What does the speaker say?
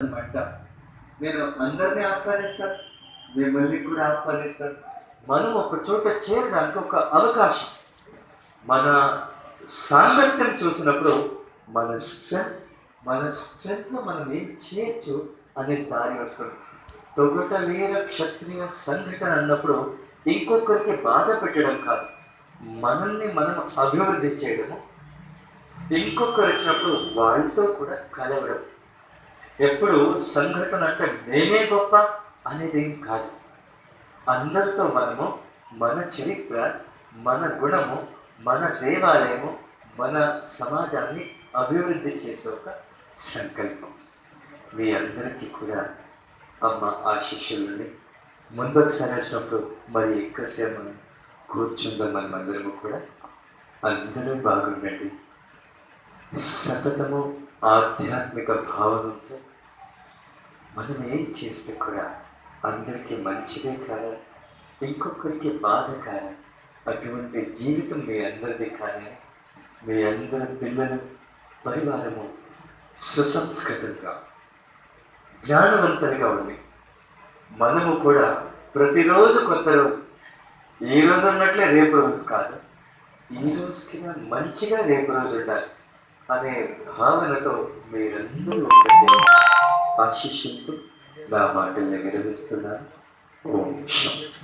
అనమాట. నేను అందరినీ ఆహ్వానిస్తాను, మిమ్మల్ని కూడా ఆహ్వానిస్తాను. మనం ఒక చోట చేరడానికి ఒక అవకాశం. మన సాంగత్యం చూసినప్పుడు మన స్ట్రెంత్లో మనం ఏం చేయొచ్చు అనేది దారి వస్తుంది. తొగట వీర క్షత్రియ సంఘటన అన్నప్పుడు ఇంకొకరికి బాధ పెట్టడం కాదు, మనల్ని మనం అభివృద్ధి చేయడము. ఇంకొకరు వచ్చినప్పుడు వాళ్ళతో కూడా కలవడం. ఎప్పుడు సంఘటన అంటే మేమే గొప్ప అనేది ఏం కాదు. అందరితో మనము మన చరిత్ర, మన గుణము, మన దేవాలయము, మన సమాజాన్ని అభివృద్ధి చేసే ఒక సంకల్పం. మీ అందరికీ కూడా అమ్మ ఆశీస్సులని ముందొకసారి వచ్చినప్పుడు మరి ఎక్కువసేపు మనం కూర్చుందాం. మనం అందరము కూడా అందరూ బాగుండండి. సతతము ఆధ్యాత్మిక భావనతో మనం ఏం చేస్తే కూడా అందరికీ మంచిదే కాదు, ఇంకొకరికి బాధ కాదు. అటువంటి జీవితం మీ అందరిది కానీ మీ అందరి పిల్లలు పరివారము సుసంస్కృతంగా జ్ఞానవంతులుగా ఉంది. మనము కూడా ప్రతిరోజు కొత్త రోజు, ఈ రోజు ఉన్నట్లే రేపు రోజు కాదు, ఈ రోజుకి మంచిగా రేపు రోజు ఉండాలి అనే భావనతో మీరందరూ ఆశిష్యంతో నా మాటల్ని విరమిస్తున్నాను. ఓం శాంతి.